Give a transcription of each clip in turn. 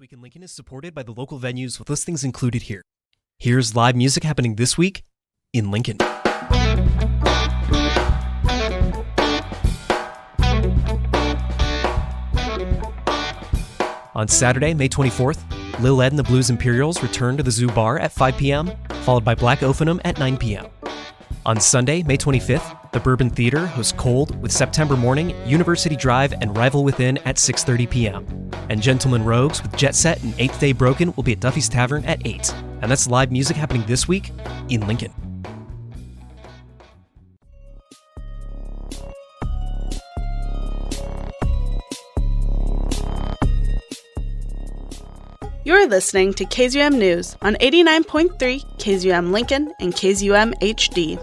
Week in Lincoln is supported by the local venues with listings included here. Here's live music happening this week in Lincoln. On Saturday, May 24th, Lil Ed and the Blues Imperials return to the Zoo Bar at 5 p.m., followed by Black Ophanum at 9 p.m. On Sunday, May 25th, the Bourbon Theater hosts Cold with September Morning, University Drive, and Rival Within at 6:30 p.m. And Gentlemen Rogues with Jet Set and Eighth Day Broken will be at Duffy's Tavern at 8. And that's live music happening this week in Lincoln. You're listening to KZUM News on 89.3 KZUM Lincoln and KZUM HD.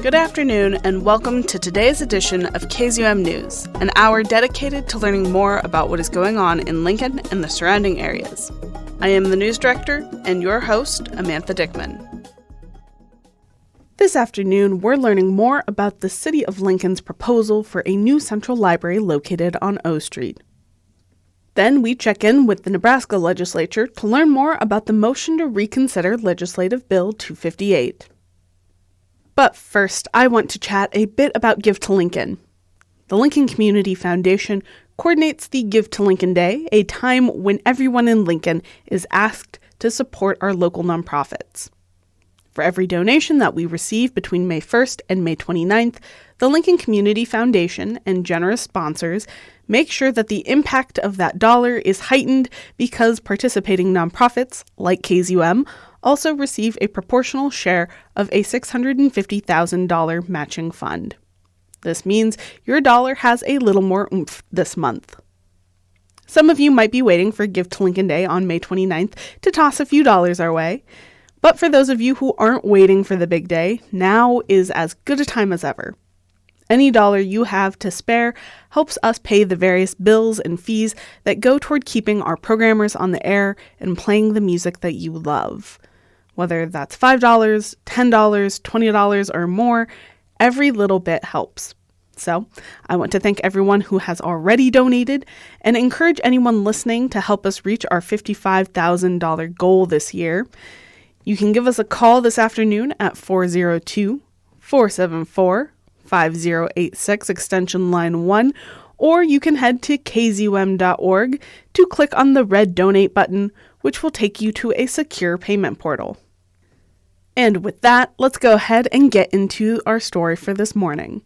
Good afternoon and welcome to today's edition of KZUM News, an hour dedicated to learning more about what is going on in Lincoln and the surrounding areas. I am the news director and your host, Amantha Dickman. This afternoon, we're learning more about the City of Lincoln's proposal for a new central library located on O Street. Then we check in with the Nebraska legislature to learn more about the motion to reconsider Legislative Bill 258. But first, I want to chat a bit about Give to Lincoln. The Lincoln Community Foundation coordinates the Give to Lincoln Day, a time when everyone in Lincoln is asked to support our local nonprofits. For every donation that we receive between May 1st and May 29th, the Lincoln Community Foundation and generous sponsors make sure that the impact of that dollar is heightened because participating nonprofits, like KZUM, also receive a proportional share of a $650,000 matching fund. This means your dollar has a little more oomph this month. Some of you might be waiting for Give to Lincoln Day on May 29th to toss a few dollars our way. But for those of you who aren't waiting for the big day, now is as good a time as ever. Any dollar you have to spare helps us pay the various bills and fees that go toward keeping our programmers on the air and playing the music that you love. Whether that's $5, $10, $20, or more, every little bit helps. So, I want to thank everyone who has already donated and encourage anyone listening to help us reach our $55,000 goal this year. You can give us a call this afternoon at 402-474-5086, extension line 1, or you can head to kzum.org to click on the red donate button, which will take you to a secure payment portal. And with that, let's go ahead and get into our story for this morning.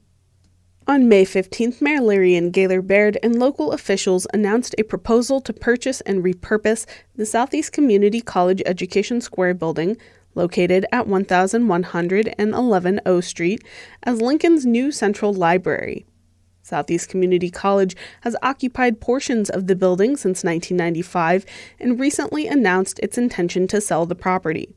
On May 15th, Mayor Larry Gaylor Baird and local officials announced a proposal to purchase and repurpose the Southeast Community College Education Square building, located at 1111 O Street, as Lincoln's new central library. Southeast Community College has occupied portions of the building since 1995 and recently announced its intention to sell the property.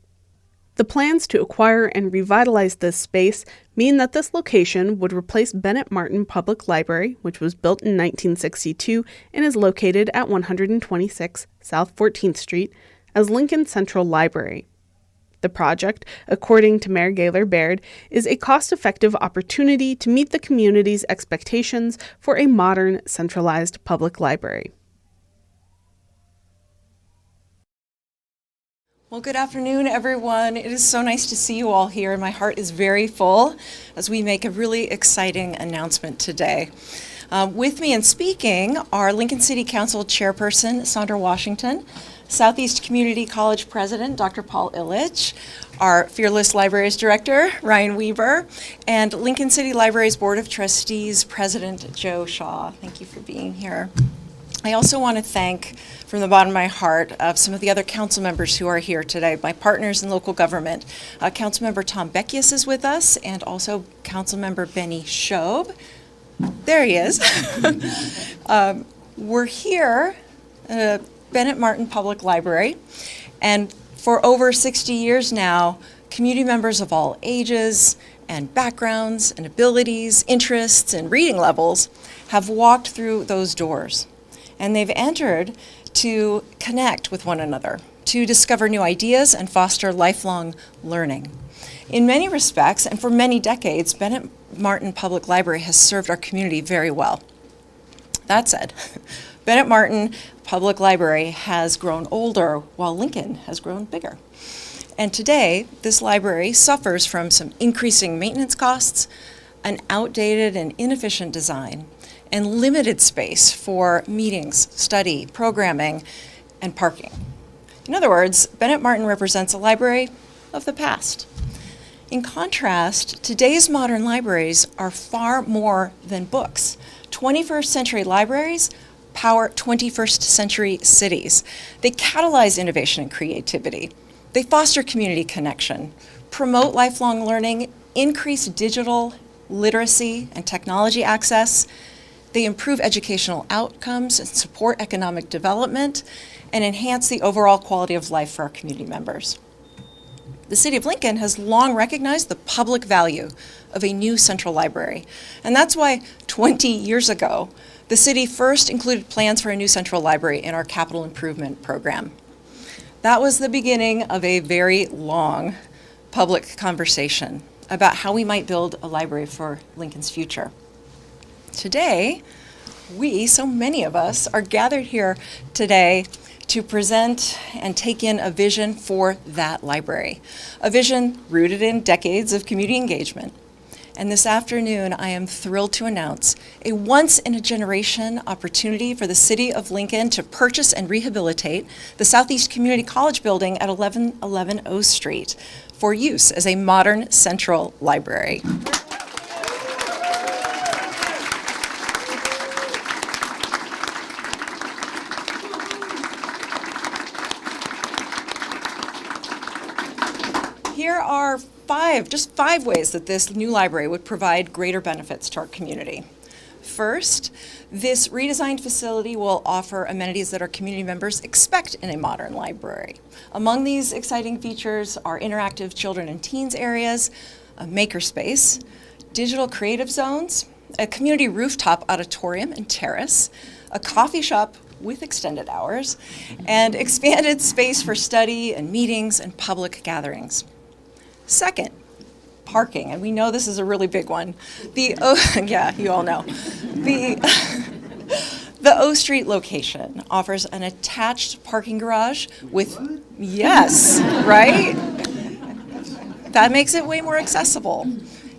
The plans to acquire and revitalize this space mean that this location would replace Bennett Martin Public Library, which was built in 1962 and is located at 126 South 14th Street, as Lincoln Central Library. The project, according to Mayor Gaylor Baird, is a cost-effective opportunity to meet the community's expectations for a modern, centralized public library. Well, good afternoon, everyone. It is so nice to see you all here, and my heart is very full as we make a really exciting announcement today. With me and speaking are Lincoln City Council Chairperson Sandra Washington, Southeast Community College President Dr. Paul Illich, our Fearless Libraries Director Ryan Weber, and Lincoln City Libraries Board of Trustees President Joe Shaw. Thank you for being here. I also want to thank, from the bottom of my heart, some of the other council members who are here today, my partners in local government. Councilmember Tom Beckius is with us, and also Councilmember Benny Shobe. There he is. We're here at Bennett Martin Public Library, and for over 60 years now, community members of all ages and backgrounds and abilities, interests, and reading levels have walked through those doors. and they've entered to connect with one another, to discover new ideas and foster lifelong learning. In many respects, and for many decades, Bennett Martin Public Library has served our community very well. That said, Bennett Martin Public Library has grown older while Lincoln has grown bigger. And today, this library suffers from some increasing maintenance costs, an outdated and inefficient design, and limited space for meetings, study, programming, and parking. In other words, Bennett Martin represents a library of the past. In contrast, today's modern libraries are far more than books. 21st century libraries power 21st century cities. They catalyze innovation and creativity. They foster community connection, promote lifelong learning, increase digital literacy and technology access. They improve educational outcomes and support economic development and enhance the overall quality of life for our community members. The City of Lincoln has long recognized the public value of a new central library. And that's why 20 years ago, the city first included plans for a new central library in our capital improvement program. That was the beginning of a very long public conversation about how we might build a library for Lincoln's future. Today, so many of us, are gathered here today to present and take in a vision for that library, a vision rooted in decades of community engagement. And this afternoon, I am thrilled to announce a once-in-a-generation opportunity for the City of Lincoln to purchase and rehabilitate the Southeast Community College building at 1111 O Street for use as a modern central library. Here are just five ways that this new library would provide greater benefits to our community. First, this redesigned facility will offer amenities that our community members expect in a modern library. Among these exciting features are interactive children and teens areas, a makerspace, digital creative zones, a community rooftop auditorium and terrace, a coffee shop with extended hours, and expanded space for study and meetings and public gatherings. Second, parking, and we know this is a really big one. Yeah, you all know. The O Street location offers an attached parking garage with, yes, right? That makes it way more accessible.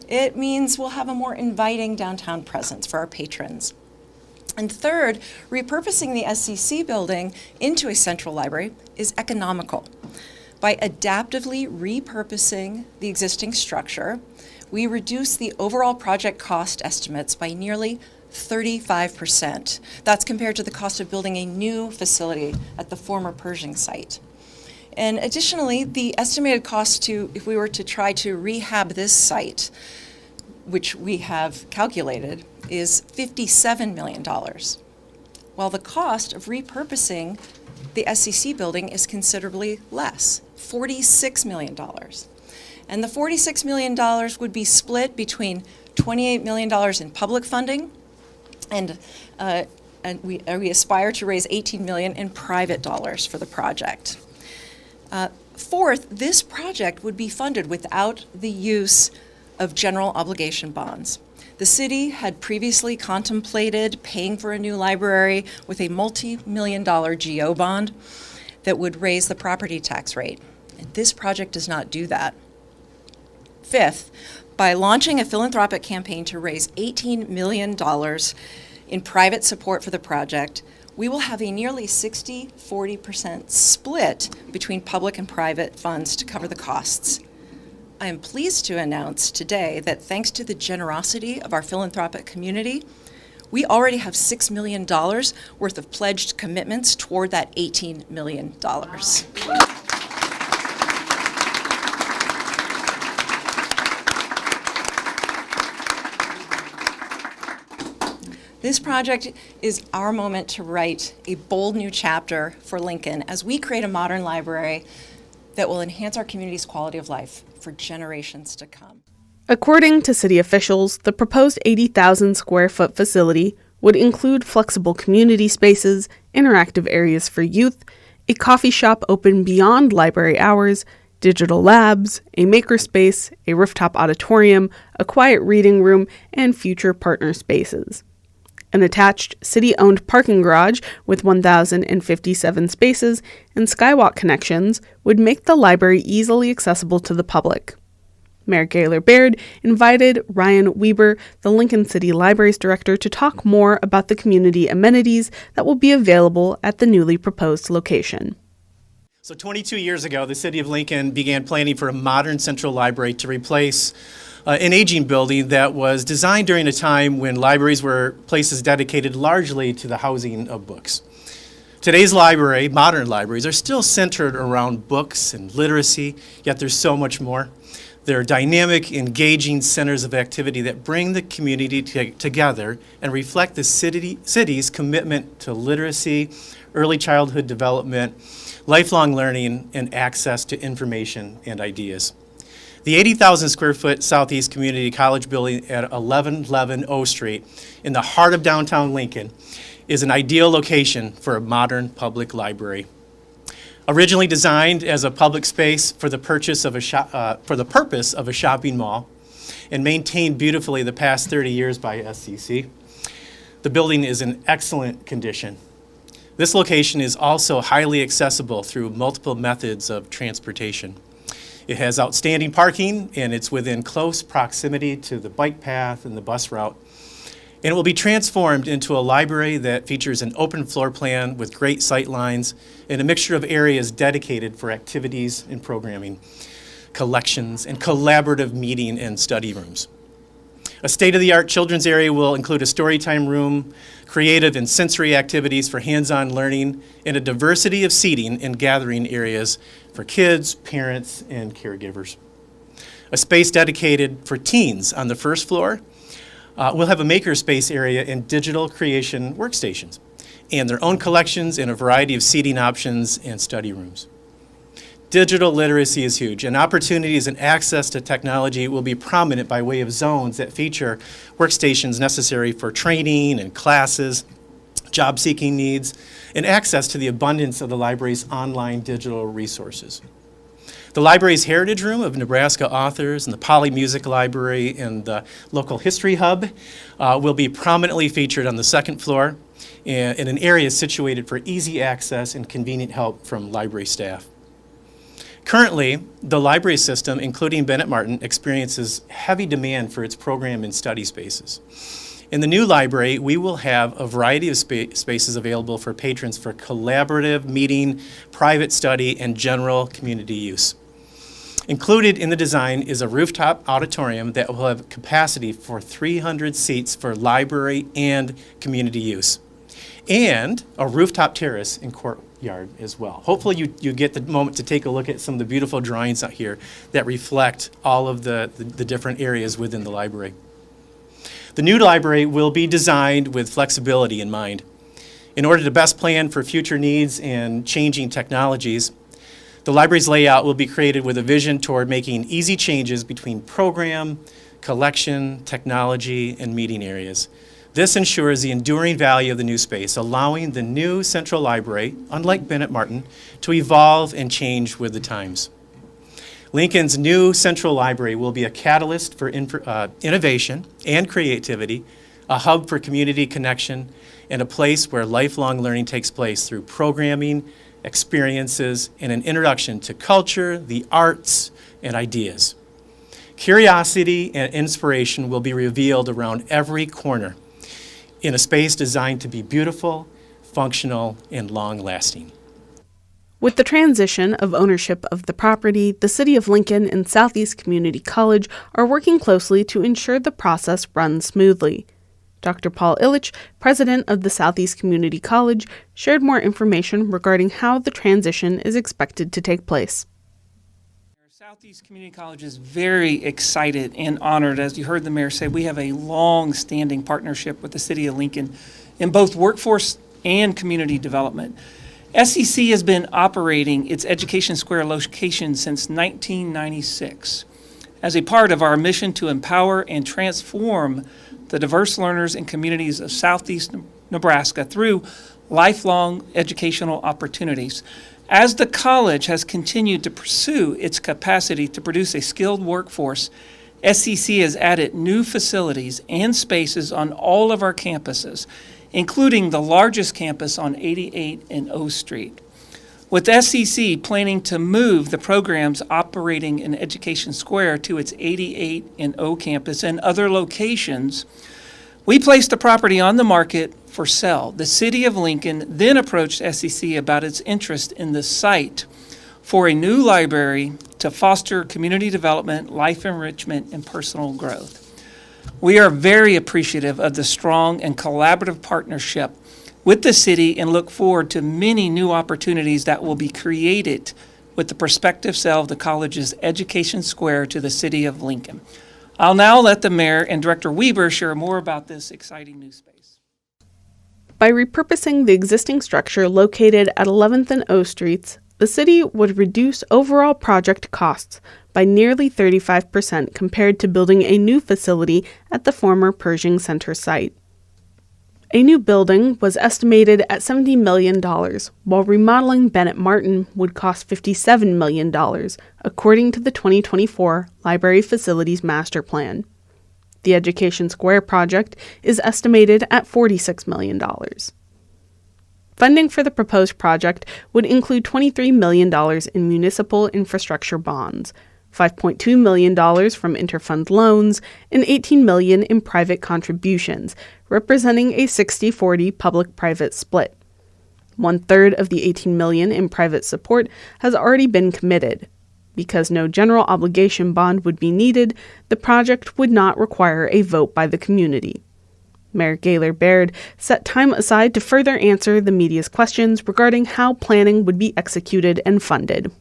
It means we'll have a more inviting downtown presence for our patrons. And third, repurposing the SCC building into a central library is economical. By adaptively repurposing the existing structure, we reduce the overall project cost estimates by nearly 35%. That's compared to the cost of building a new facility at the former Pershing site. And additionally, the estimated cost if we were to try to rehab this site, which we have calculated, is $57 million, while the cost of repurposing the SCC building is considerably less, $46 million. And the $46 million would be split between $28 million in public funding, and we aspire to raise $18 million in private dollars for the project. Fourth, this project would be funded without the use of general obligation bonds. The city had previously contemplated paying for a new library with a multi-million-dollar GO bond that would raise the property tax rate. And this project does not do that. Fifth, by launching a philanthropic campaign to raise $18 million in private support for the project, we will have a nearly 60-40% split between public and private funds to cover the costs. I am pleased to announce today that thanks to the generosity of our philanthropic community, we already have $6 million worth of pledged commitments toward that $18 million. This project is our moment to write a bold new chapter for Lincoln as we create a modern library that will enhance our community's quality of life for generations to come. According to city officials, the proposed 80,000 square foot facility would include flexible community spaces, interactive areas for youth, a coffee shop open beyond library hours, digital labs, a makerspace, a rooftop auditorium, a quiet reading room, and future partner spaces. An attached city-owned parking garage with 1,057 spaces and skywalk connections would make the library easily accessible to the public. Mayor Gaylor Baird invited Ryan Weber, the Lincoln City Libraries Director, to talk more about the community amenities that will be available at the newly proposed location. So 22 years ago, the City of Lincoln began planning for a modern central library to replace an aging building that was designed during a time when libraries were places dedicated largely to the housing of books. Today's library, modern libraries, are still centered around books and literacy, yet there's so much more. They're dynamic, engaging centers of activity that bring the community together and reflect the city's commitment to literacy, early childhood development, lifelong learning, and access to information and ideas. The 80,000 square foot Southeast Community College building at 1111 O Street in the heart of downtown Lincoln is an ideal location for a modern public library. Originally designed as a public space for the purpose of a shopping mall and maintained beautifully the past 30 years by SCC, the building is in excellent condition. This location is also highly accessible through multiple methods of transportation. It has outstanding parking, and it's within close proximity to the bike path and the bus route. And it will be transformed into a library that features an open floor plan with great sight lines and a mixture of areas dedicated for activities and programming, collections, and collaborative meeting and study rooms. A state-of-the-art children's area will include a storytime room, creative and sensory activities for hands-on learning, and a diversity of seating and gathering areas for kids, parents, and caregivers. A space dedicated for teens on the first floor. We'll have a makerspace area and digital creation workstations, and their own collections and a variety of seating options and study rooms. Digital literacy is huge, and opportunities and access to technology will be prominent by way of zones that feature workstations necessary for training and classes, job-seeking needs, and access to the abundance of the library's online digital resources. The library's Heritage Room of Nebraska authors and the Poly Music Library and the local history hub will be prominently featured on the second floor in an area situated for easy access and convenient help from library staff. Currently, the library system, including Bennett Martin, experiences heavy demand for its program and study spaces. In the new library, we will have a variety of spaces available for patrons for collaborative meeting, private study, and general community use. Included in the design is a rooftop auditorium that will have capacity for 300 seats for library and community use, and a rooftop terrace and courtyard as well. Hopefully you get the moment to take a look at some of the beautiful drawings out here that reflect all of the different areas within the library. The new library will be designed with flexibility in mind. In order to best plan for future needs and changing technologies, the library's layout will be created with a vision toward making easy changes between program, collection, technology, and meeting areas. This ensures the enduring value of the new space, allowing the new central library, unlike Bennett Martin, to evolve and change with the times. Lincoln's new central library will be a catalyst for innovation and creativity, a hub for community connection, and a place where lifelong learning takes place through programming, experiences, and an introduction to culture, the arts, and ideas. Curiosity and inspiration will be revealed around every corner in a space designed to be beautiful, functional, and long-lasting. With the transition of ownership of the property, the City of Lincoln and Southeast Community College are working closely to ensure the process runs smoothly. Dr. Paul Illich, president of the Southeast Community College, shared more information regarding how the transition is expected to take place. Southeast Community College is very excited and honored. As you heard the mayor say, we have a long-standing partnership with the City of Lincoln in both workforce and community development. SCC has been operating its Education Square location since 1996. as a part of our mission to empower and transform the diverse learners and communities of Southeast Nebraska through lifelong educational opportunities. As the college has continued to pursue its capacity to produce a skilled workforce, SCC has added new facilities and spaces on all of our campuses, including the largest campus on 88 and O Street. With SCC planning to move the programs operating in Education Square to its 88 and O campus and other locations, we placed the property on the market for sale. The City of Lincoln then approached SCC about its interest in the site for a new library to foster community development, life enrichment, and personal growth. We are very appreciative of the strong and collaborative partnership with the city and look forward to many new opportunities that will be created with the prospective sale of the college's Education Square to the City of Lincoln. I'll now let the Mayor and Director Weber share more about this exciting new space. By repurposing the existing structure located at 11th and O Streets, the city would reduce overall project costs by nearly 35% compared to building a new facility at the former Pershing Center site. A new building was estimated at $70 million, while remodeling Bennett Martin would cost $57 million, according to the 2024 Library Facilities Master Plan. The Education Square project is estimated at $46 million. Funding for the proposed project would include $23 million in municipal infrastructure bonds, $5.2 million from interfund loans, and $18 million in private contributions, representing a 60-40 public-private split. 1/3 of the $18 million in private support has already been committed. Because no general obligation bond would be needed, the project would not require a vote by the community. Mayor Gaylor Baird set time aside to further answer the media's questions regarding how planning would be executed and funded.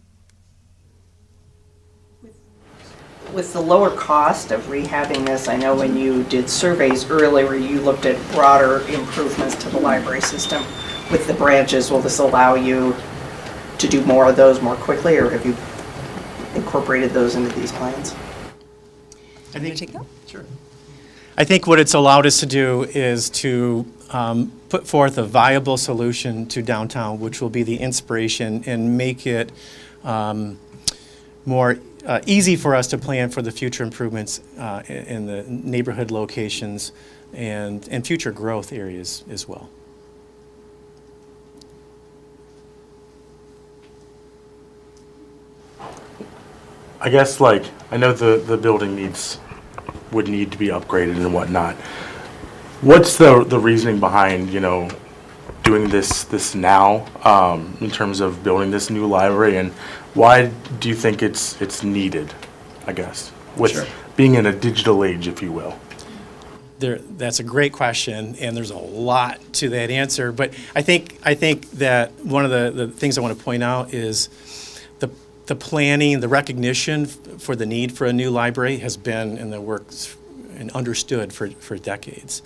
With the lower cost of rehabbing this, I know when you did surveys earlier, you looked at broader improvements to the library system. With the branches, will this allow you to do more of those more quickly, or have you incorporated those into these plans? I think, take that? Sure. I think what it's allowed us to do is to put forth a viable solution to downtown, which will be the inspiration and make it more easy for us to plan for the future improvements in the neighborhood locations and future growth areas as well. I guess, I know the building would need to be upgraded and whatnot. What's the reasoning behind, doing this now, in terms of building this new library, and why do you think it's needed, I guess, with Sure. being in a digital age, if you will? That's a great question, and there's a lot to that answer. But I think that one of the things I want to point out is the planning, the recognition for the need for a new library has been in the works and understood for decades.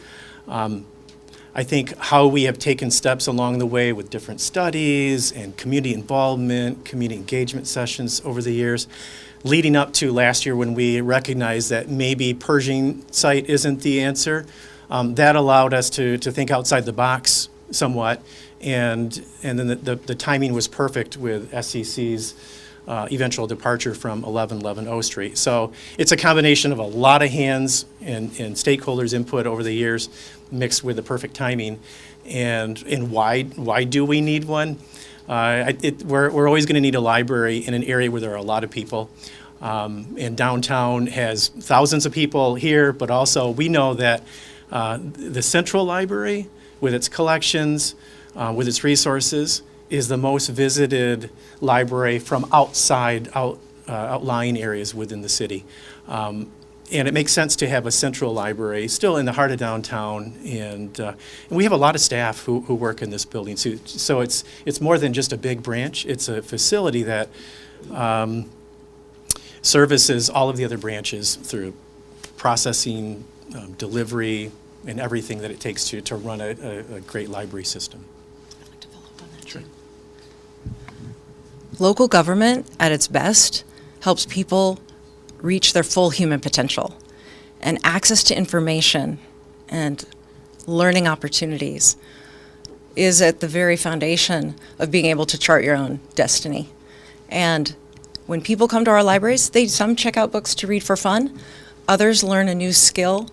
I think how we have taken steps along the way with different studies and community involvement, community engagement sessions over the years, leading up to last year when we recognized that maybe Pershing site isn't the answer, that allowed us to think outside the box somewhat, and then the timing was perfect with SCC's eventual departure from 1111 O Street. So it's a combination of a lot of hands and stakeholders' input over the years, mixed with the perfect timing. And why do we need one? We're always going to need a library in an area where there are a lot of people. And downtown has thousands of people here, but also we know that the central library, with its collections, with its resources, is the most visited library from outlying areas within the city. And it makes sense to have a central library still in the heart of downtown, and we have a lot of staff who work in this building too. So it's more than just a big branch. It's a facility that services all of the other branches through processing, delivery, and everything that it takes to run a great library system. Local government, at its best, helps people reach their full human potential. And access to information and learning opportunities is at the very foundation of being able to chart your own destiny. And when people come to our libraries, some check out books to read for fun, others learn a new skill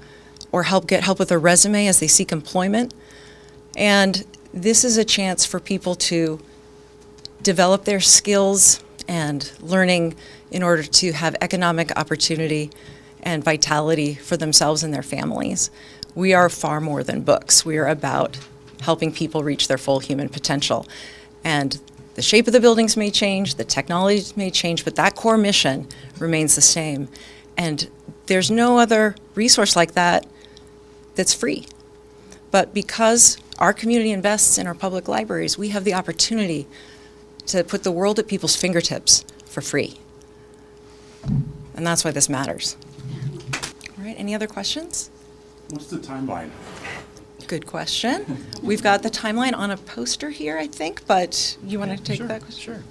or get help with a resume as they seek employment. And this is a chance for people to develop their skills and learning in order to have economic opportunity and vitality for themselves and their families. We are far more than books. We are about helping people reach their full human potential. And the shape of the buildings may change, the technologies may change, but that core mission remains the same. And there's no other resource like that that's free. But because our community invests in our public libraries, we have the opportunity to put the world at people's fingertips for free. And that's why this matters. All right, any other questions? What's the timeline? Good question. We've got the timeline on a poster here, I think, but you want to take that question?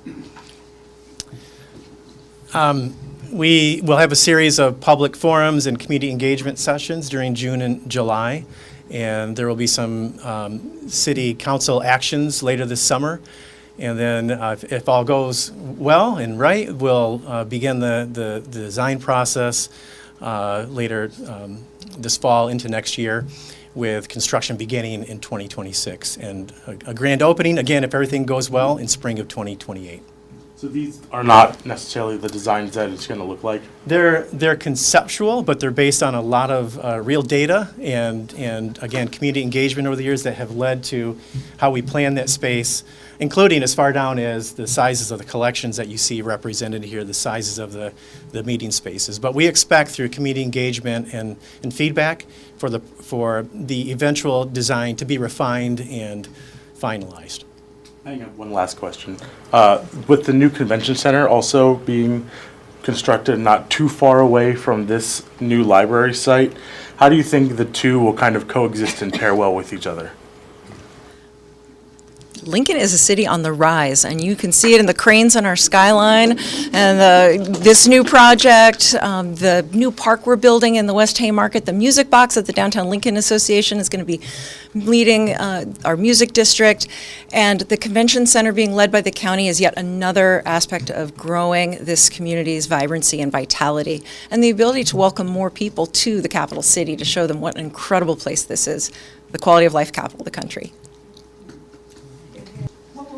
Sure. We will have a series of public forums and community engagement sessions during June and July, and there will be some city council actions later this summer. And then if all goes well and right, we'll begin the design process later this fall into next year, with construction beginning in 2026. And a grand opening, again, if everything goes well, in spring of 2028. So these are not necessarily the designs that it's going to look like? They're conceptual, but they're based on a lot of real data and again, community engagement over the years that have led to how we plan that space, including as far down as the sizes of the collections that you see represented here, the sizes of the meeting spaces. But we expect through community engagement and feedback for the eventual design to be refined and finalized. I have one last question. With the new convention center also being constructed not too far away from this new library site, how do you think the two will kind of coexist and pair well with each other? Lincoln is a city on the rise, and you can see it in the cranes on our skyline, and this new project, the new park we're building in the West Haymarket, the music box that the Downtown Lincoln Association is going to be leading our music district, and the convention center being led by the county is yet another aspect of growing this community's vibrancy and vitality, and the ability to welcome more people to the capital city to show them what an incredible place this is, the quality of life capital of the country.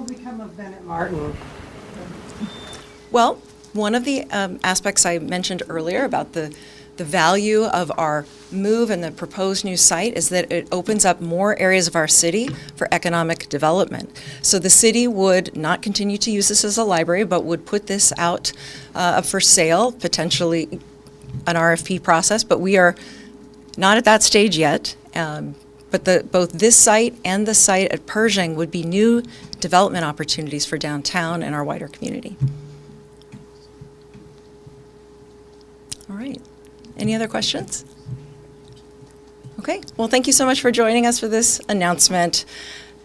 Become of Bennett Martin? Well, one of the aspects I mentioned earlier about the value of our move and the proposed new site is that it opens up more areas of our city for economic development. So the city would not continue to use this as a library, but would put this out for sale, potentially an RFP process, but we are not at that stage yet. But both this site and the site at Pershing would be new development opportunities for downtown and our wider community. All right. Any other questions? Okay. Well, thank you so much for joining us for this announcement.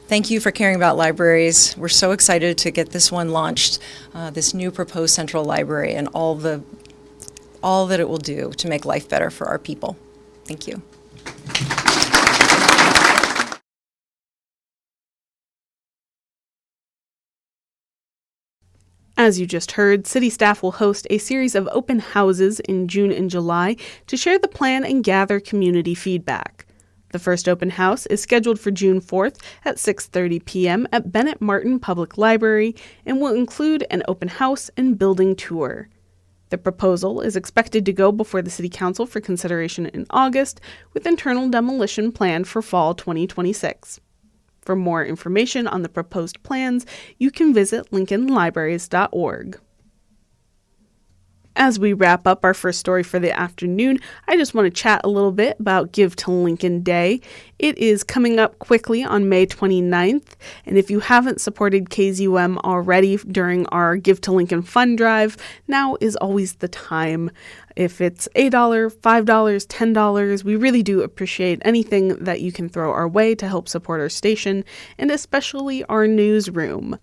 Thank you for caring about libraries. We're so excited to get this one launched, this new proposed central library, and all that it will do to make life better for our people. Thank you. As you just heard, city staff will host a series of open houses in June and July to share the plan and gather community feedback. The first open house is scheduled for June 4th at 6:30 p.m. at Bennett Martin Public Library and will include an open house and building tour. The proposal is expected to go before the City Council for consideration in August, with internal demolition planned for fall 2026. For more information on the proposed plans, you can visit lincolnlibraries.org. As we wrap up our first story for the afternoon, I just want to chat a little bit about Give to Lincoln Day. It is coming up quickly on May 29th, and if you haven't supported KZUM already during our Give to Lincoln fund drive, now is always the time. If it's $8, $5, $10, we really do appreciate anything that you can throw our way to help support our station, and especially our newsroom.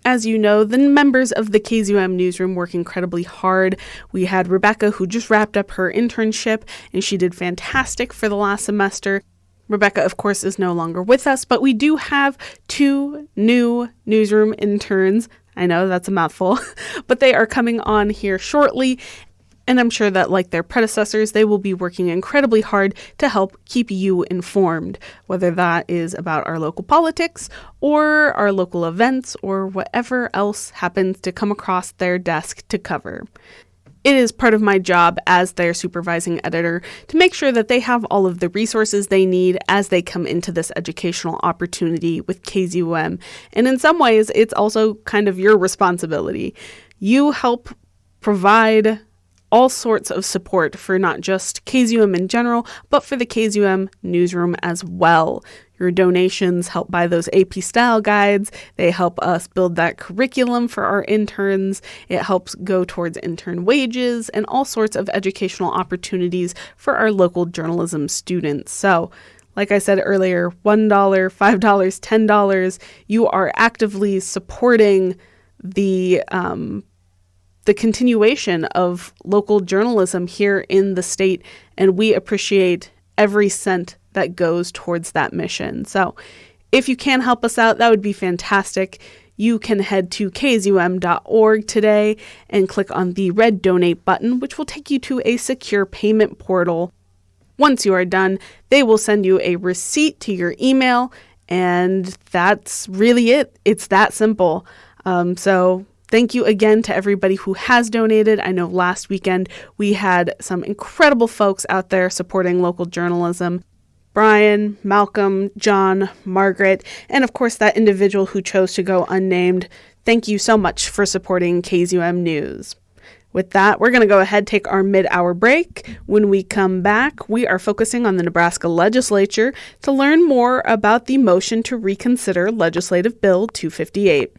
As you know, the members of the KZUM newsroom work incredibly hard. We had Rebecca, who just wrapped up her internship, and she did fantastic for the last semester. Rebecca, of course, is no longer with us, but we do have 2 new newsroom interns. I know that's a mouthful, but they are coming on here shortly. And I'm sure that, like their predecessors, they will be working incredibly hard to help keep you informed, whether that is about our local politics or our local events or whatever else happens to come across their desk to cover. It is part of my job as their supervising editor to make sure that they have all of the resources they need as they come into this educational opportunity with KZUM. And in some ways, it's also kind of your responsibility. You help provide all sorts of support for not just KZUM in general, but for the KZUM newsroom as well. Your donations help buy those AP style guides. They help us build that curriculum for our interns. It helps go towards intern wages and all sorts of educational opportunities for our local journalism students. So, like I said earlier, $1, $5, $10, you are actively supporting the continuation of local journalism here in the state, and we appreciate every cent that goes towards that mission. So if you can help us out, that would be fantastic. You can head to kzum.org today and click on the red donate button, which will take you to a secure payment portal. Once you are done, they will send you a receipt to your email, and that's really it. It's that simple. So thank you again to everybody who has donated. I know last weekend we had some incredible folks out there supporting local journalism. Brian, Malcolm, John, Margaret, and of course that individual who chose to go unnamed. Thank you so much for supporting KZUM News. With that, we're going to go ahead and take our mid-hour break. When we come back, we are focusing on the Nebraska legislature to learn more about the motion to reconsider Legislative Bill 258.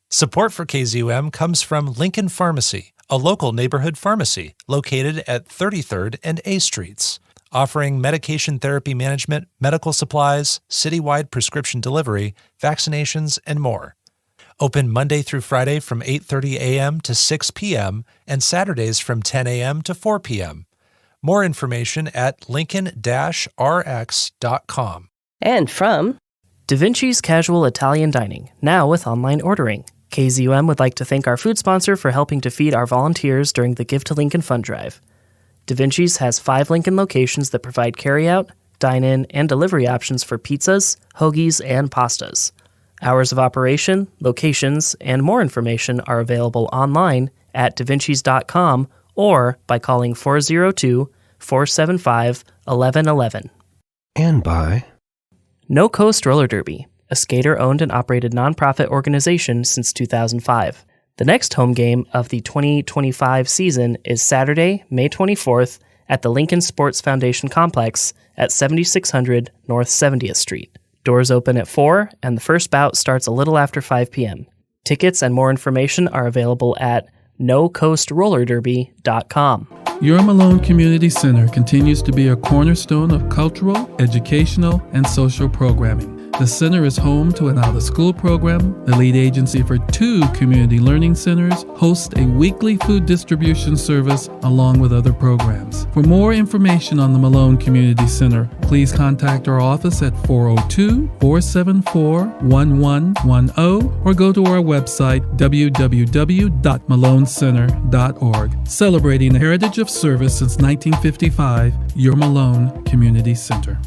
Support for KZUM comes from Lincoln Pharmacy, a local neighborhood pharmacy located at 33rd and A Streets, offering medication therapy management, medical supplies, citywide prescription delivery, vaccinations, and more. Open Monday through Friday from 8:30 a.m. to 6 p.m. and Saturdays from 10 a.m. to 4 p.m. More information at lincoln-rx.com. And from Da Vinci's Casual Italian Dining, now with online ordering. KZUM would like to thank our food sponsor for helping to feed our volunteers during the Give to Lincoln Fund Drive. Da Vinci's has 5 Lincoln locations that provide carryout, dine-in, and delivery options for pizzas, hoagies, and pastas. Hours of operation, locations, and more information are available online at davincis.com or by calling 402-475-1111. And by No Coast Roller Derby, a skater-owned and operated nonprofit organization since 2005. The next home game of the 2025 season is Saturday, May 24th at the Lincoln Sports Foundation Complex at 7600 North 70th Street. Doors open at 4, and the first bout starts a little after 5 p.m. Tickets and more information are available at nocoastrollerderby.com. Your Malone Community Center continues to be a cornerstone of cultural, educational, and social programming. The center is home to an out-of-school program. The lead agency for 2 community learning centers hosts a weekly food distribution service along with other programs. For more information on the Malone Community Center, please contact our office at 402-474-1110 or go to our website www.malonecenter.org. Celebrating the heritage of service since 1955, Your Malone Community Center.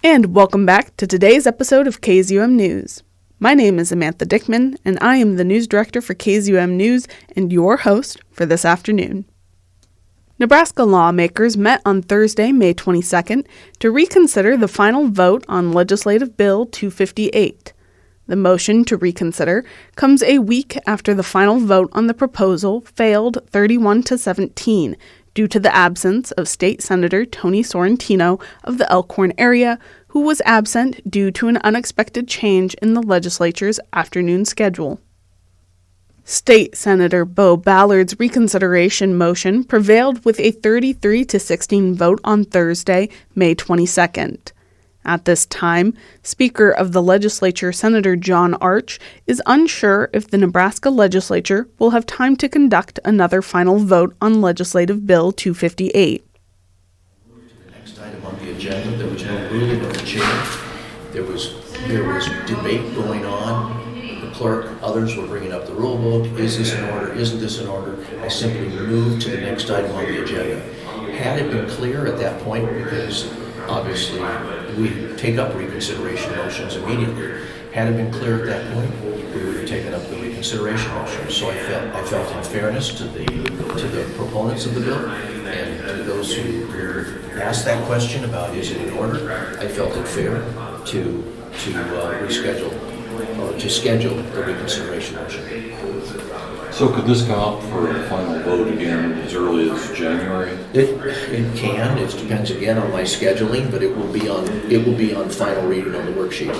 And welcome back to today's episode of KZUM News. My name is Samantha Dickman, and I am the news director for KZUM News and your host for this afternoon. Nebraska lawmakers met on Thursday, May 22nd, to reconsider the final vote on Legislative Bill 258. The motion to reconsider comes a week after the final vote on the proposal failed 31-17 due to the absence of State Senator Tony Sorrentino of the Elkhorn area, who was absent due to an unexpected change in the legislature's afternoon schedule. State Senator Bo Ballard's reconsideration motion prevailed with a 33-16 vote on Thursday, May 22nd. At this time, Speaker of the Legislature Senator John Arch is unsure if the Nebraska legislature will have time to conduct another final vote on Legislative Bill 258. Next item on the agenda, there was no ruling of the chair. There was debate going on. The clerk, others were bringing up the rule book. Is this in order? Isn't this in order? I simply moved to the next item on the agenda. Had it been clear at that point, because obviously we take up reconsideration motions immediately. Had it been clear at that point, we would have taken up the reconsideration motion. So I felt in fairness to the proponents of the bill and to those who asked that question about is it in order, I felt it fair to reschedule or to schedule the reconsideration motion. So could this come up for a final vote again as early as January? It can. It depends again on my scheduling, but it will be on final reading on the worksheet.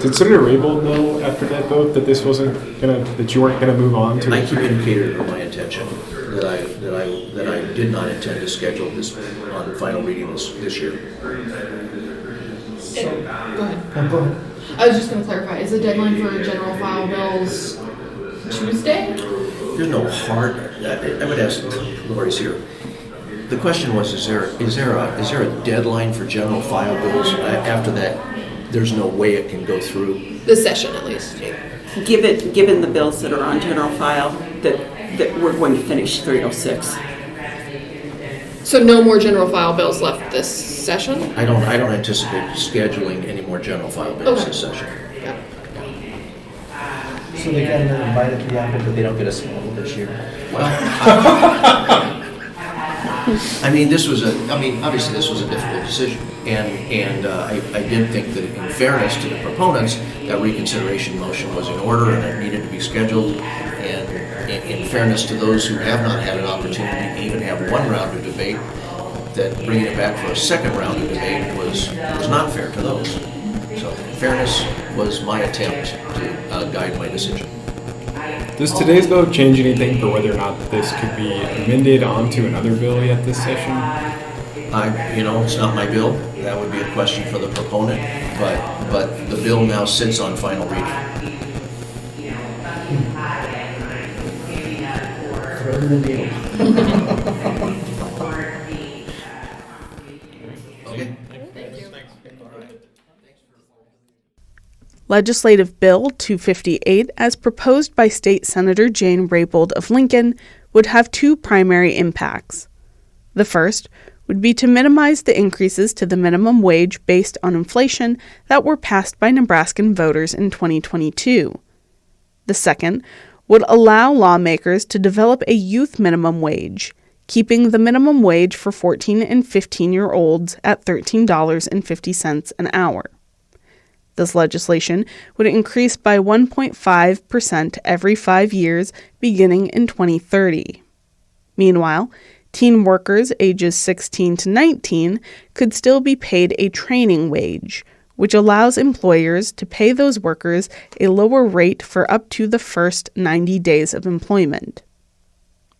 Did Senator Raybould know after that vote that that you weren't gonna move on to? I communicated my intention that I did not intend to schedule this on final reading this year. Go ahead. I was just going to clarify. Is the deadline for general file bills Tuesday? There's no hard. I would ask. Lori's here. The question was: Is there a deadline for general file bills? After that, there's no way it can go through this session, at least. Given the bills that are on general file, that we're going to finish 306. So no more general file bills left this session? I don't anticipate scheduling any more general file bills this session. Yeah. So they got another bite at the apple, but they don't get a small one this year. Well, I mean, obviously this was a difficult decision, and I did think that in fairness to the proponents, that reconsideration motion was in order and it needed to be scheduled, and in fairness to those who have not had an opportunity to even have one round of debate, that bringing it back for a second round of debate was not fair to those. So fairness was my attempt to guide my decision. Does today's vote change anything for whether or not this could be amended onto another bill yet this session? It's not my bill. That would be a question for the proponent, but the bill now sits on final reading. Okay. Legislative Bill 258, as proposed by State Senator Jane Raybould of Lincoln, would have two primary impacts. The first would be to minimize the increases to the minimum wage based on inflation that were passed by Nebraskan voters in 2022. The second would allow lawmakers to develop a youth minimum wage, keeping the minimum wage for 14 and 15-year-olds at $13.50 an hour. This legislation would increase by 1.5% every 5 years, beginning in 2030. Meanwhile, teen workers ages 16 to 19 could still be paid a training wage, which allows employers to pay those workers a lower rate for up to the first 90 days of employment.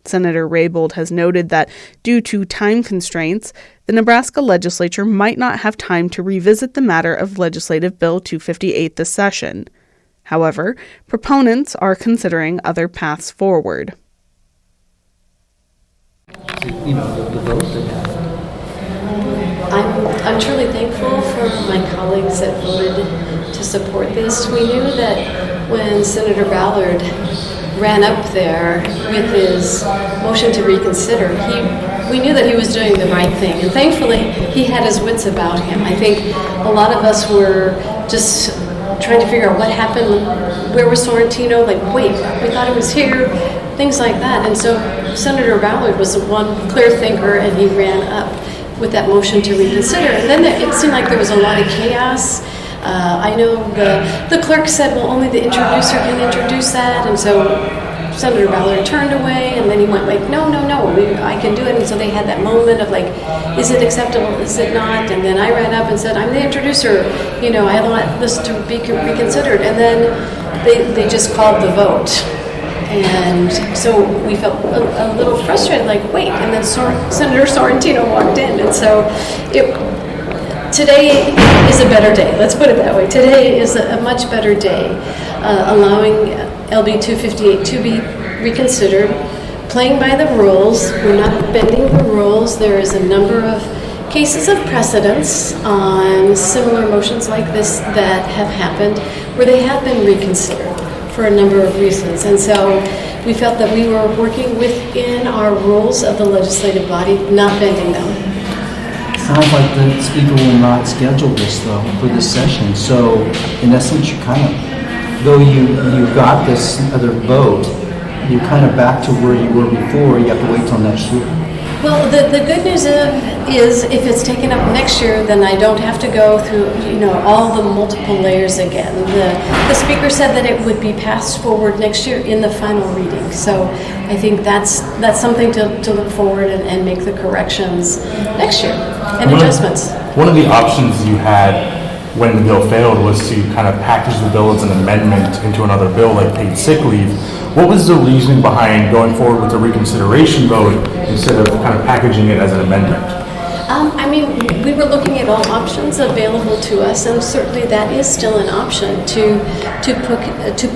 Senator Raybould has noted that due to time constraints, the Nebraska legislature might not have time to revisit the matter of Legislative Bill 258 this session. However, proponents are considering other paths forward. The votes that happened. I'm truly thankful for my colleagues that voted to support this. We knew that when Senator Ballard ran up there with his motion to reconsider, we knew that he was doing the right thing. And thankfully, he had his wits about him. I think a lot of us were just trying to figure out what happened. Where was Sorrentino? Wait, we thought he was here. Things like that. And so Senator Ballard was the one clear thinker, and he ran up with that motion to reconsider. And then it seemed like there was a lot of chaos. I know the clerk said, well, only the introducer can introduce that, and so Senator Ballard turned away, and then he went like, no, I can do it. And so they had that moment of like, is it acceptable, is it not? And then I ran up and said, I'm the introducer, I want this to be reconsidered. And then they just called the vote. And so we felt a little frustrated, like, wait, and then Senator Sorrentino walked in. And so today is a better day, let's put it that way. Today is a much better day, allowing LB 258 to be reconsidered, playing by the rules. We're not bending the rules. There is a number of cases of precedence on similar motions like this that have happened where they have been reconsidered for a number of reasons. And so we felt that we were working within our rules of the legislative body, not bending them. Sounds like the speaker will not schedule this though for this session. So in essence, you kind of, though you got this other vote, you're kind of back to where you were before. You have to wait till next year. Well, the good news is if it's taken up next year, then I don't have to go through, all the multiple layers again. The speaker said that it would be passed forward next year in the final reading. So I think that's something to look forward and make the corrections next year and adjustments. One of the options you had when the bill failed was to kind of package the bill as an amendment into another bill like paid sick leave. What was the reasoning behind going forward with the reconsideration vote instead of kind of packaging it as an amendment? We were looking at all options available to us, and certainly that is still an option to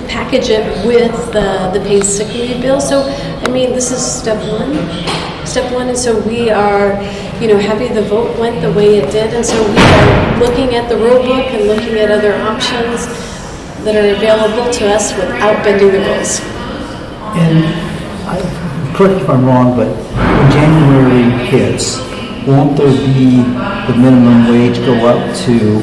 package it with the paid sick leave bill. So, this is step one, and so we are, happy the vote went the way it did, and so we are looking at the rule book and looking at other options that are available to us without bending the rules. And correct me if I'm wrong, but when January hits, won't there be the minimum wage go up to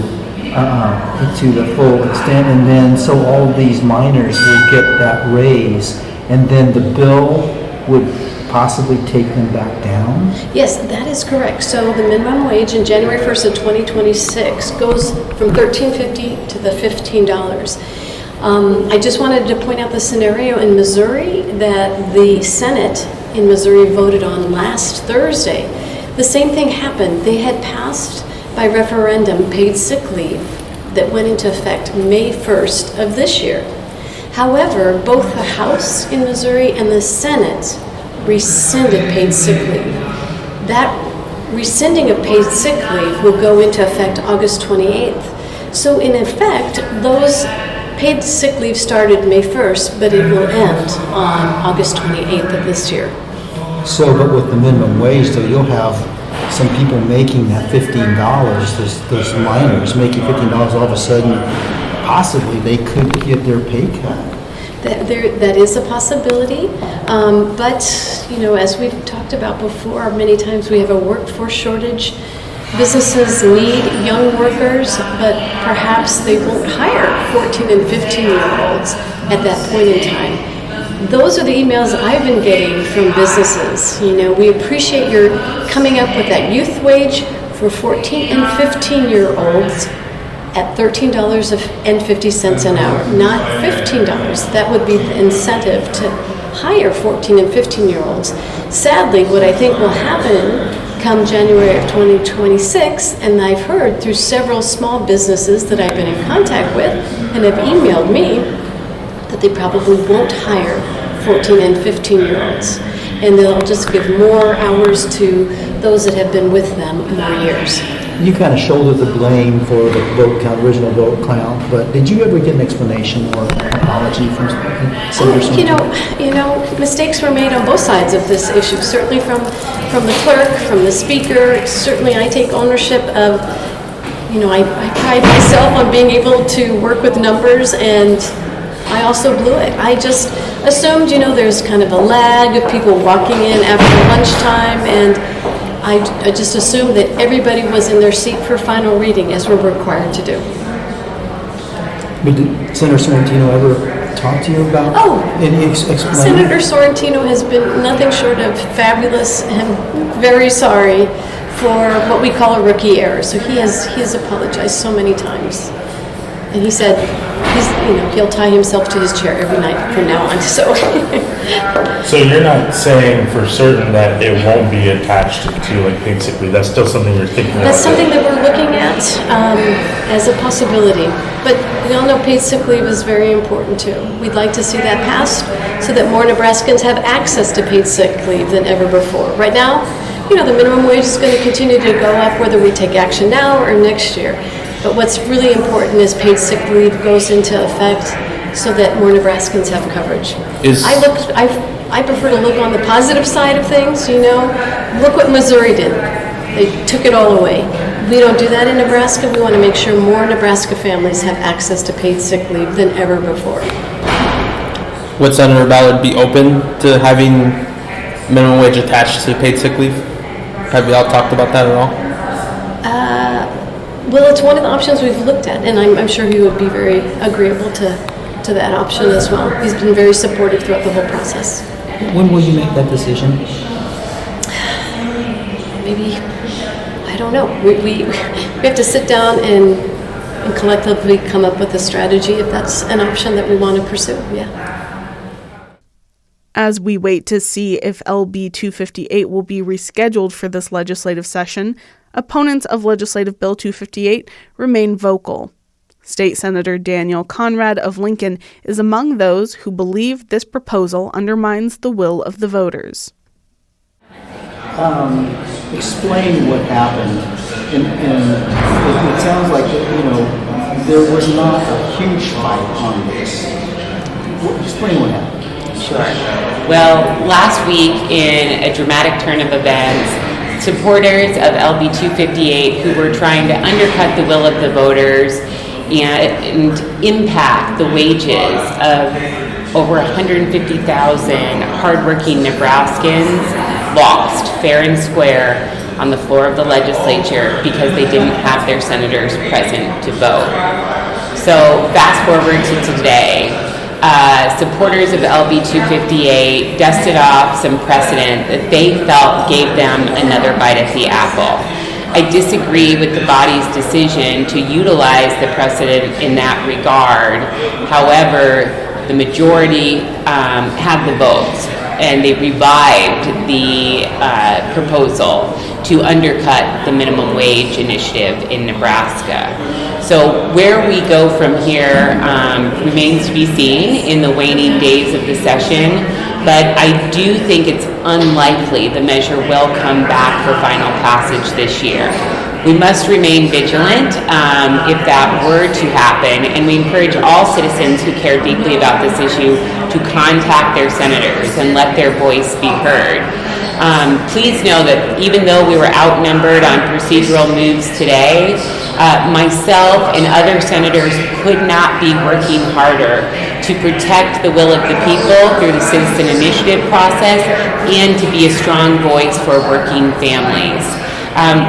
the full extent, and then so all these minors will get that raise, and then the bill would possibly take them back down? Yes, that is correct. So the minimum wage in January 1st of 2026 goes from $13.50 to the $15. I just wanted to point out the scenario in Missouri that the Senate in Missouri voted on last Thursday. The same thing happened. They had passed by referendum paid sick leave that went into effect May 1st of this year. However, both the House in Missouri and the Senate rescinded paid sick leave. That rescinding of paid sick leave will go into effect August 28th. So in effect, those paid sick leave started May 1st, but it will end on August 28th of this year. So, but with the minimum wage, though, you'll have some people making that $15, those minors making $15, all of a sudden, possibly they could get their pay cut. That is a possibility, but as we've talked about before, many times we have a workforce shortage. Businesses need young workers, but perhaps they won't hire 14 and 15-year-olds at that point in time. Those are the emails I've been getting from businesses. We appreciate your coming up with that youth wage for 14 and 15-year-olds at $13.50 an hour, not $15. That would be the incentive to hire 14 and 15-year-olds. Sadly, what I think will happen come January of 2026, and I've heard through several small businesses that I've been in contact with and have emailed me that they probably won't hire 14 and 15-year-olds. And they'll just give more hours to those that have been with them more years. You kind of shouldered the blame for the vote count, original vote count, but did you ever get an explanation or apology from Senator Sorrentino? Mistakes were made on both sides of this issue, certainly from the clerk, from the speaker. Certainly I take ownership of, I pride myself on being able to work with numbers, and I also blew it. I just assumed, there's kind of a lag of people walking in after lunchtime, and I just assumed that everybody was in their seat for final reading, as we're required to do. But did Senator Sorrentino ever talk to you about any explanation? Senator Sorrentino has been nothing short of fabulous and very sorry for what we call a rookie error. So he has apologized so many times. And he said he'll tie himself to his chair every night from now on. So So you're not saying for certain that it won't be attached to like paid sick leave? That's still something you're thinking about? that's something that we're looking at as a possibility. But we all know paid sick leave is very important too. We'd like to see that passed so that more Nebraskans have access to paid sick leave than ever before. Right now, the minimum wage is going to continue to go up whether we take action now or next year. But what's really important is paid sick leave goes into effect so that more Nebraskans have coverage. I prefer to look on the positive side of things, Look what Missouri did. They took it all away. We don't do that in Nebraska. We want to make sure more Nebraska families have access to paid sick leave than ever before. Would Senator Ballard be open to having minimum wage attached to paid sick leave? Have y'all talked about that at all? Well, it's one of the options we've looked at, and I'm sure he would be very agreeable to that option as well. He's been very supportive throughout the whole process. When will you make that decision? Maybe, I don't know. We have to sit down and collectively come up with a strategy if that's an option that we want to pursue, yeah. As we wait to see if LB 258 will be rescheduled for this legislative session, opponents of Legislative Bill 258 remain vocal. State Senator Daniel Conrad of Lincoln is among those who believe this proposal undermines the will of the voters. Explain what happened. And it sounds like, there was not a huge fight on this. Explain what happened. Sure. Well, last week, in a dramatic turn of events, supporters of LB 258 who were trying to undercut the will of the voters and impact the wages of over 150,000 hardworking Nebraskans lost fair and square on the floor of the legislature because they didn't have their senators present to vote. So fast forward to today. Supporters of LB 258 dusted off some precedent that they felt gave them another bite at the apple. I disagree with the body's decision to utilize the precedent in that regard. However, the majority had the votes, and they revived the proposal to undercut the minimum wage initiative in Nebraska. So where we go from here remains to be seen in the waning days of the session, but I do think it's unlikely the measure will come back for final passage this year. We must remain vigilant if that were to happen, and we encourage all citizens who care deeply about this issue to contact their senators and let their voice be heard. Please know that even though we were outnumbered on procedural moves today, myself and other senators could not be working harder to protect the will of the people through the citizen initiative process and to be a strong voice for working families.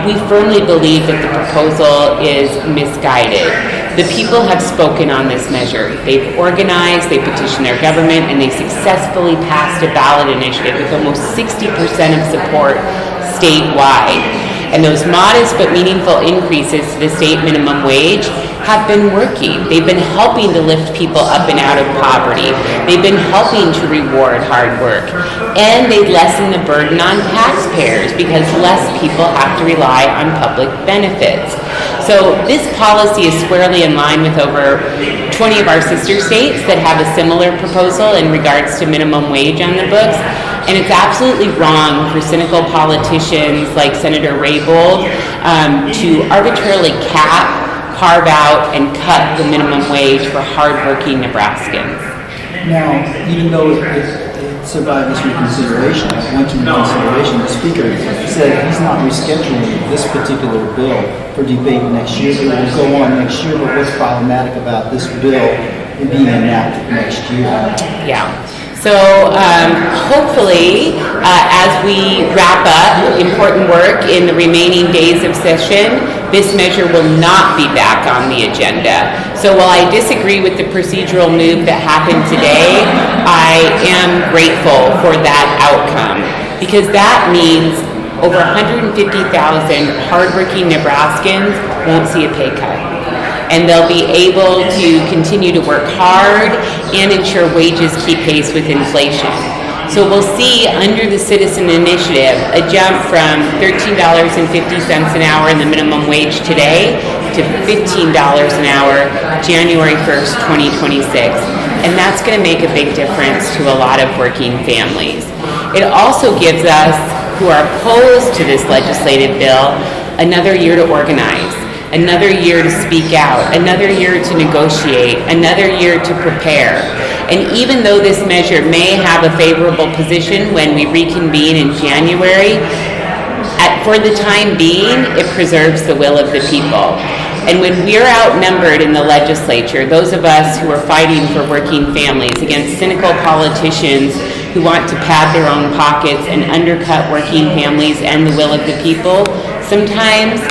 We firmly believe that the proposal is misguided. The people have spoken on this measure. They've organized, they petitioned their government, and they successfully passed a ballot initiative with almost 60% of support statewide. And those modest but meaningful increases to the state minimum wage have been working. They've been helping to lift people up and out of poverty. They've been helping to reward hard work. And they lessen the burden on taxpayers because less people have to rely on public benefits. So this policy is squarely in line with over 20 of our sister states that have a similar proposal in regards to minimum wage on the books. And it's absolutely wrong for cynical politicians like Senator Raybould to arbitrarily carve out, and cut the minimum wage for hardworking Nebraskans. Now, even though it survived this reconsideration, went to reconsideration, the Speaker said he's not rescheduling this particular bill for debate next year. It will go on next year, but what's problematic about this bill being enacted next year? Yeah. So hopefully, as we wrap up important work in the remaining days of session, this measure will not be back on the agenda. So while I disagree with the procedural move that happened today, I am grateful for that outcome, because that means over 150,000 hardworking Nebraskans won't see a pay cut. and they'll be able to continue to work hard and ensure wages keep pace with inflation. So we'll see under the Citizen Initiative a jump from $13.50 an hour in the minimum wage today to $15 an hour January 1st, 2026. And that's going to make a big difference to a lot of working families. It also gives us, who are opposed to this legislative bill, another year to organize, another year to speak out, another year to negotiate, another year to prepare. And even though this measure may have a favorable position when we reconvene in January, for the time being, it preserves the will of the people. And when we're outnumbered in the legislature, those of us who are fighting for working families against cynical politicians who want to pad their own pockets and undercut working families and the will of the people, sometimes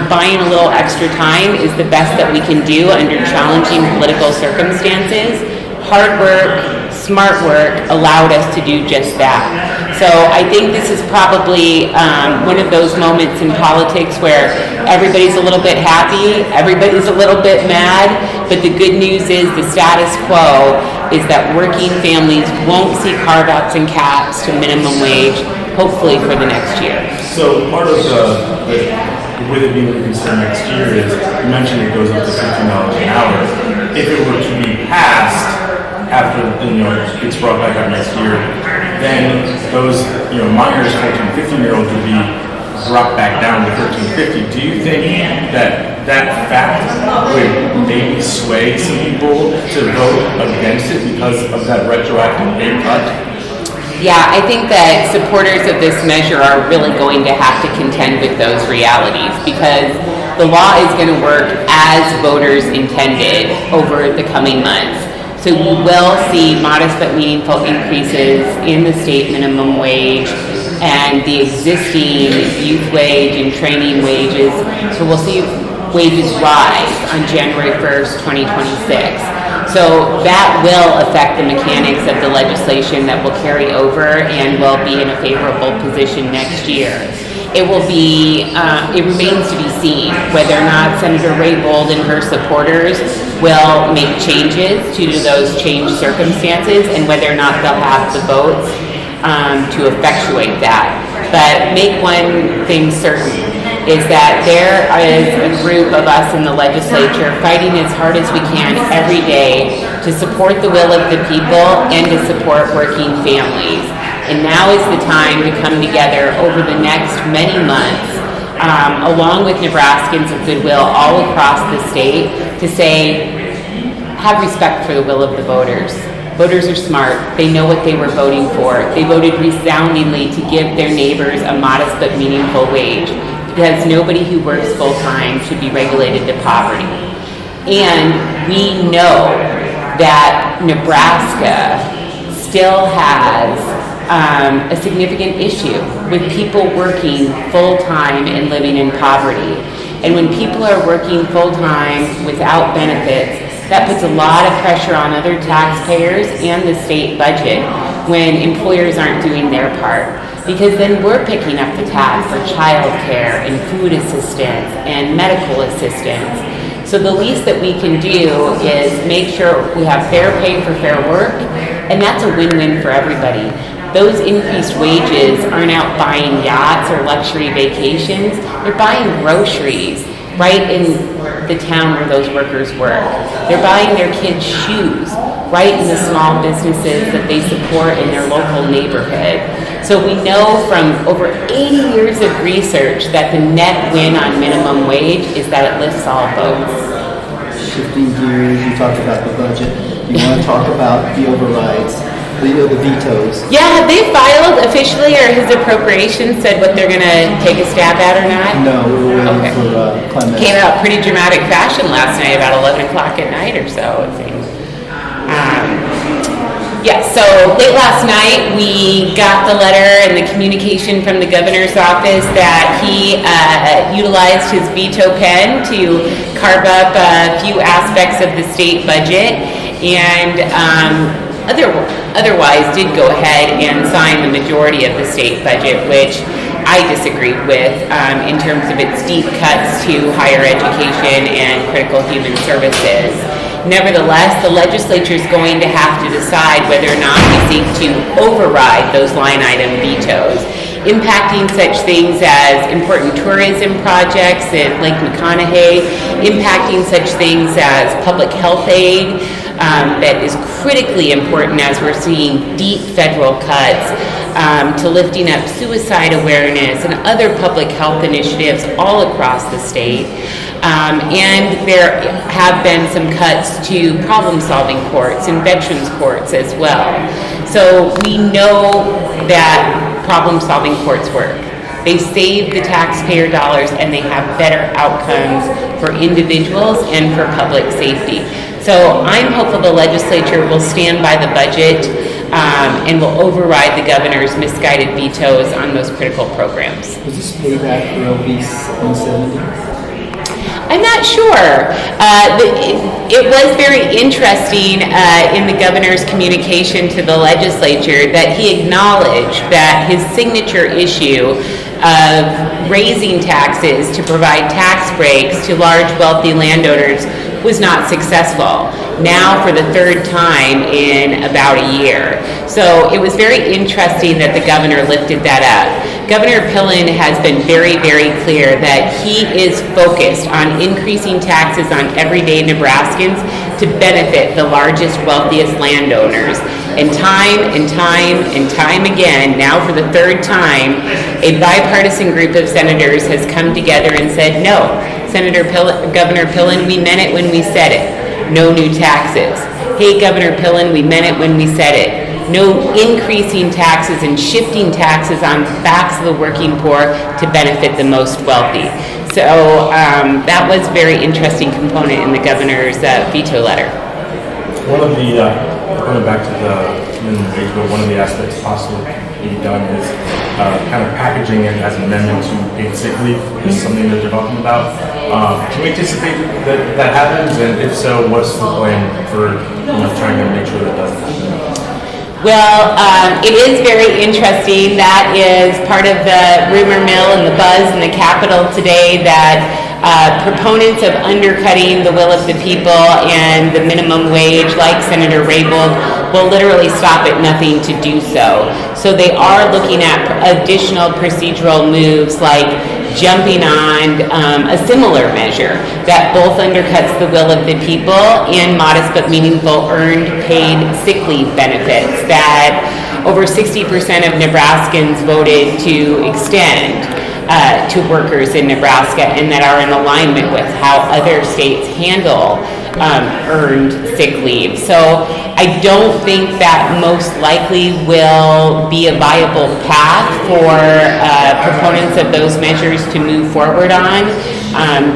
buying a little extra time is the best that we can do under challenging political circumstances. Hard work, smart work allowed us to do just that. So I think this is probably one of those moments in politics where everybody's a little bit happy, everybody's a little bit mad, but the good news is the status quo is that working families won't see carve-outs and caps to minimum wage, hopefully for the next year. So part of with it being reconsidered next year is, you mentioned it goes up to $15 an hour. If it were to be passed after, it's brought back up next year, then those, minors, 14, 15-year-olds would be dropped back down to $13.50. Do you think that fact would maybe sway some people to vote against it because of that retroactive pay cut? Yeah, I think that supporters of this measure are really going to have to contend with those realities because the law is going to work as voters intended over the coming months. So we will see modest but meaningful increases in the state minimum wage and the existing youth wage and training wages. So we'll see wages rise on January 1st, 2026. So that will affect the mechanics of the legislation that will carry over and will be in a favorable position next year. It remains to be seen whether or not Senator Raybould and her supporters will make changes to those changed circumstances and whether or not they'll have the votes to effectuate that. But make one thing certain, is that there is a group of us in the legislature fighting as hard as we can every day to support the will of the people and to support working families. And now is the time to come together over the next many months, along with Nebraskans of goodwill all across the state, to say, have respect for the will of the voters. Voters are smart. They know what they were voting for. They voted resoundingly to give their neighbors a modest but meaningful wage, because nobody who works full-time should be regulated to poverty. And we know that Nebraska still has a significant issue with people working full-time and living in poverty. And when people are working full-time without benefits, that puts a lot of pressure on other taxpayers and the state budget when employers aren't doing their part. Because then we're picking up the tab for child care and food assistance and medical assistance. So the least that we can do is make sure we have fair pay for fair work, and that's a win-win for everybody. Those increased wages aren't out buying yachts or luxury vacations. They're buying groceries right in the town where those workers work. They're buying their kids shoes right in the small businesses that they support in their local neighborhood. So we know from over 80 years of research that the net win on minimum wage is that it lifts all boats. Shifting gears, you talked about the budget. You want to talk about the overrides, the vetoes. Yeah, have they filed officially, or has appropriations said what they're going to take a stab at or not? No, we were waiting for Clement. Came out pretty dramatic fashion last night, about 11 o'clock at night or so, it seems. So late last night we got the letter and the communication from the governor's office that he utilized his veto pen to carve up a few aspects of the state budget, and otherwise did go ahead and sign the majority of the state budget, which I disagreed with in terms of its deep cuts to higher education and critical human services. Nevertheless, the legislature is going to have to decide whether or not we seek to override those line item vetoes, impacting such things as important tourism projects in Lake McConaughey, impacting such things as public health aid that is critically important as we're seeing deep federal cuts, to lifting up suicide awareness and other public health initiatives all across the state. And there have been some cuts to problem-solving courts and veterans courts as well. So we know that problem-solving courts work. They save the taxpayer dollars and they have better outcomes for individuals and for public safety. So I'm hopeful the legislature will stand by the budget and will override the governor's misguided vetoes on those critical programs. Was this payback for LB 170? I'm not sure. It was very interesting in the governor's communication to the legislature that he acknowledged that his signature issue of raising taxes to provide tax breaks to large wealthy landowners was not successful, now for the third time in about a year. So it was very interesting that the governor lifted that up. Governor Pillen has been very, very clear that he is focused on increasing taxes on everyday Nebraskans to benefit the largest, wealthiest landowners. And time and time and time again, now for the third time, a bipartisan group of senators has come together and said, no, Governor Pillen, we meant it when we said it. No new taxes. Hey, Governor Pillen, we meant it when we said it. No increasing taxes and shifting taxes on the backs of the working poor to benefit the most wealthy. So that was a very interesting component in the governor's veto letter. One of the, going back to the minimum wage bill, one of the aspects possibly be done is kind of packaging it as an amendment to paid sick leave is something that they're talking about. Can we anticipate that happens? And if so, what's the plan for trying to make sure that doesn't happen? Well, it is very interesting. That is part of the rumor mill and the buzz in the Capitol today that proponents of undercutting the will of the people and the minimum wage, like Senator Raybould, will literally stop at nothing to do so. So they are looking at additional procedural moves like jumping on a similar measure that both undercuts the will of the people and modest but meaningful earned paid sick leave benefits that over 60% of Nebraskans voted to extend to workers in Nebraska, and that are in alignment with how other states handle earned sick leave. So I don't think that most likely will be a viable path for proponents of those measures to move forward on,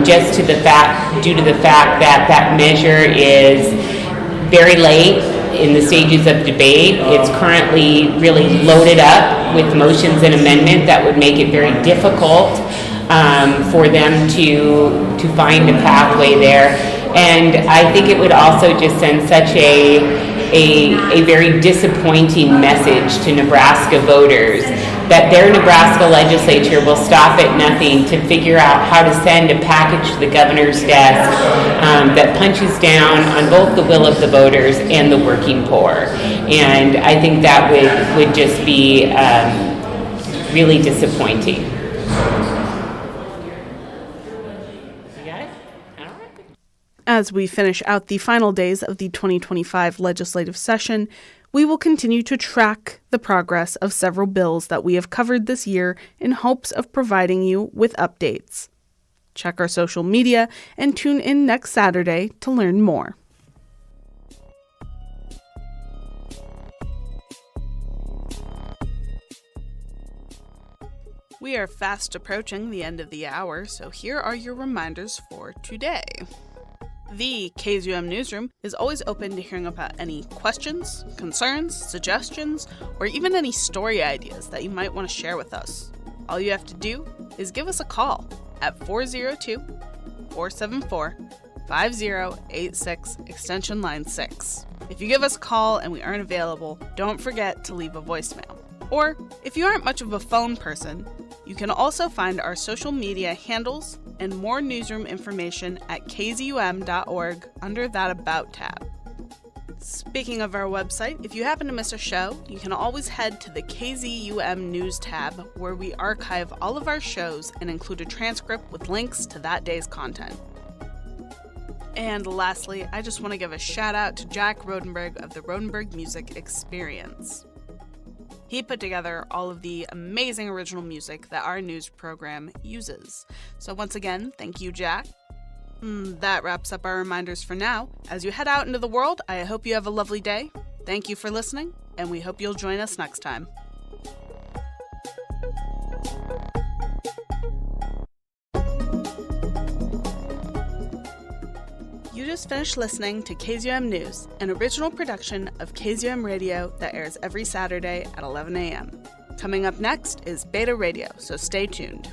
just due to the fact that that measure is very late in the stages of debate. It's currently really loaded up with motions and amendment that would make it very difficult for them to find a pathway there. And I think it would also just send such a very disappointing message to Nebraska voters that their Nebraska legislature will stop at nothing to figure out how to send a package to the governor's desk that punches down on both the will of the voters and the working poor. And I think that would just be really disappointing. As we finish out the final days of the 2025 legislative session, we will continue to track the progress of several bills that we have covered this year in hopes of providing you with updates. Check our social media and tune in next Saturday to learn more. We are fast approaching the end of the hour, so here are your reminders for today. The KZUM Newsroom is always open to hearing about any questions, concerns, suggestions, or even any story ideas that you might want to share with us. All you have to do is give us a call at 402-474-5086, extension line 6. If you give us a call and we aren't available, don't forget to leave a voicemail. Or, if you aren't much of a phone person, You can also find our social media handles and more newsroom information at kzum.org under that About tab. Speaking of our website, if you happen to miss a show, you can always head to the KZUM News tab, where we archive all of our shows and include a transcript with links to that day's content. And lastly, I just want to give a shout out to Jack Rodenberg of the Rodenberg Music Experience. He put together all of the amazing original music that our news program uses. So once again, thank you, Jack. That wraps up our reminders for now. As you head out into the world, I hope you have a lovely day. Thank you for listening, and we hope you'll join us next time. You just finished listening to KZUM News, an original production of KZUM Radio that airs every Saturday at 11 a.m. Coming up next is Beta Radio, so stay tuned.